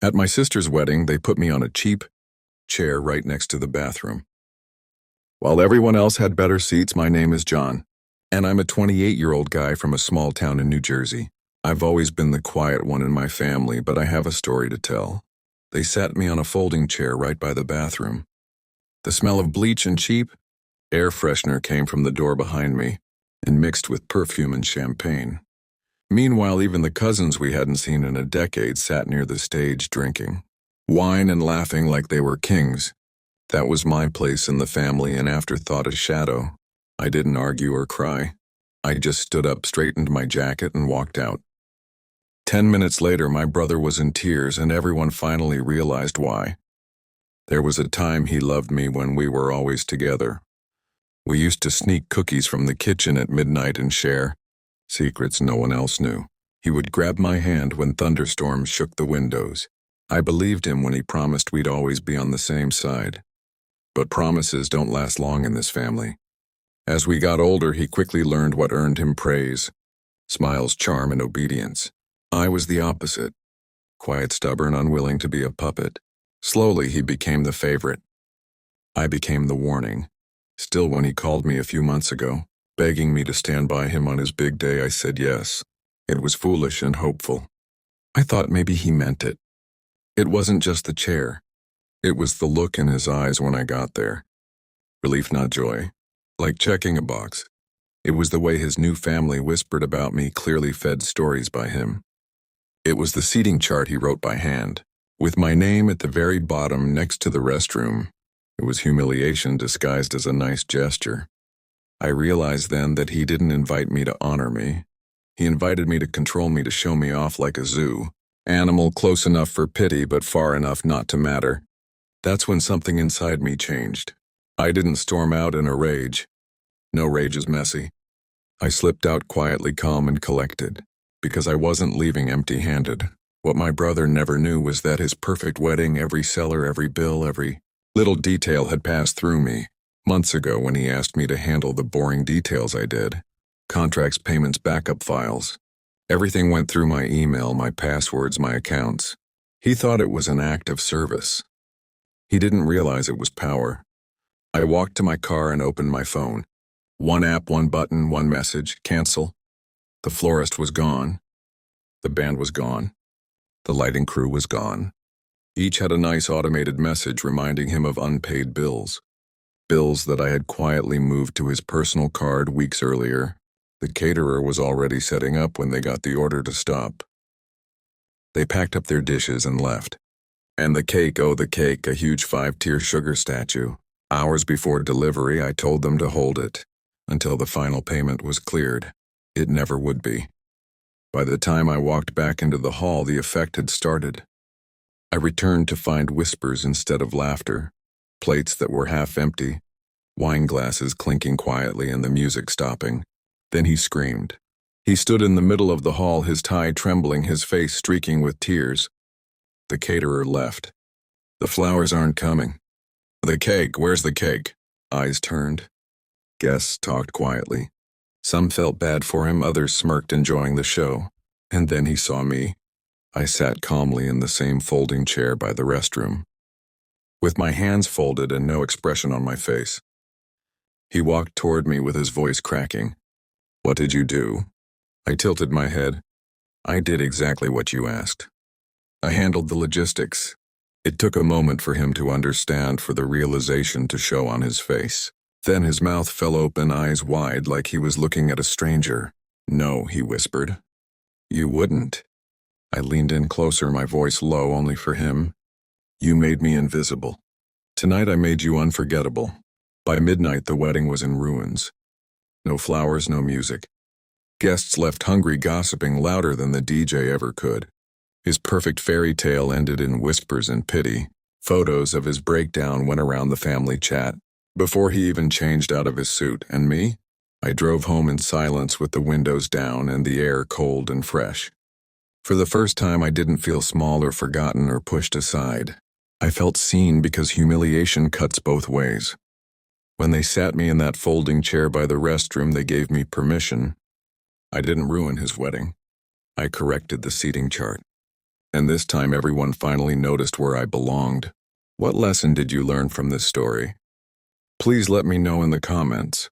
At my sister's wedding, they put me on a cheap chair right next to the bathroom. While everyone else had better seats, my name is John, and I'm a 28-year-old guy from a small town in New Jersey. I've always been the quiet one in my family, but I have a story to tell. They sat me on a folding chair right by the bathroom. The smell of bleach and cheap air freshener came from the door behind me and mixed with perfume and champagne. Meanwhile, even the cousins we hadn't seen in a decade sat near the stage drinking wine and laughing like they were kings. That was my place in the family, an afterthought, a shadow. I didn't argue or cry. I just stood up, straightened my jacket, and walked out. 10 minutes later, my brother was in tears, and everyone finally realized why. There was a time he loved me when we were always together. We used to sneak cookies from the kitchen at midnight and share secrets no one else knew. He would grab my hand when thunderstorms shook the windows. I believed him when he promised we'd always be on the same side. But promises don't last long in this family. As we got older, he quickly learned what earned him praise: smiles, charm, and obedience. I was the opposite. Quiet, stubborn, unwilling to be a puppet. Slowly, he became the favorite. I became the warning. Still, when he called me a few months ago, begging me to stand by him on his big day, I said yes. It was foolish and hopeful. I thought maybe he meant it. It wasn't just the chair. It was the look in his eyes when I got there. Relief, not joy. Like checking a box. It was the way his new family whispered about me, clearly fed stories by him. It was the seating chart he wrote by hand, with my name at the very bottom next to the restroom. It was humiliation disguised as a nice gesture. I realized then that he didn't invite me to honor me. He invited me to control me, to show me off like a zoo. Animal close enough for pity, but far enough not to matter. That's when something inside me changed. I didn't storm out in a rage. No rage is messy. I slipped out quietly, calm and collected, because I wasn't leaving empty-handed. What my brother never knew was that his perfect wedding, every cellar, every bill, every little detail had passed through me. Months ago, when he asked me to handle the boring details, I did. Contracts, payments, backup files. Everything went through my email, my passwords, my accounts. He thought it was an act of service. He didn't realize it was power. I walked to my car and opened my phone. One app, one button, one message: cancel. The florist was gone. The band was gone. The lighting crew was gone. Each had a nice automated message reminding him of unpaid bills. Bills that I had quietly moved to his personal card weeks earlier. The caterer was already setting up when they got the order to stop. They packed up their dishes and left. And the cake, oh the cake, a huge 5-tier sugar statue. Hours before delivery, I told them to hold it until the final payment was cleared. It never would be. By the time I walked back into the hall, the effect had started. I returned to find whispers instead of laughter, plates that were half empty, wine glasses clinking quietly, and the music stopping. Then he screamed. He stood in the middle of the hall, his tie trembling, his face streaking with tears. The caterer left. The flowers aren't coming. The cake, where's the cake? Eyes turned. Guests talked quietly. Some felt bad for him, others smirked, enjoying the show. And then he saw me. I sat calmly in the same folding chair by the restroom, with my hands folded and no expression on my face. He walked toward me with his voice cracking. What did you do? I tilted my head. I did exactly what you asked. I handled the logistics. It took a moment for him to understand, for the realization to show on his face. Then his mouth fell open, eyes wide, like he was looking at a stranger. No, he whispered. You wouldn't. I leaned in closer, my voice low only for him. You made me invisible. Tonight I made you unforgettable. By midnight the wedding was in ruins. No flowers, no music. Guests left hungry, gossiping louder than the DJ ever could. His perfect fairy tale ended in whispers and pity. Photos of his breakdown went around the family chat before he even changed out of his suit. And me? I drove home in silence with the windows down and the air cold and fresh. For the first time, I didn't feel small or forgotten or pushed aside. I felt seen, because humiliation cuts both ways. When they sat me in that folding chair by the restroom, they gave me permission. I didn't ruin his wedding. I corrected the seating chart. and this time everyone finally noticed where I belonged. What lesson did you learn from this story? Please let me know in the comments.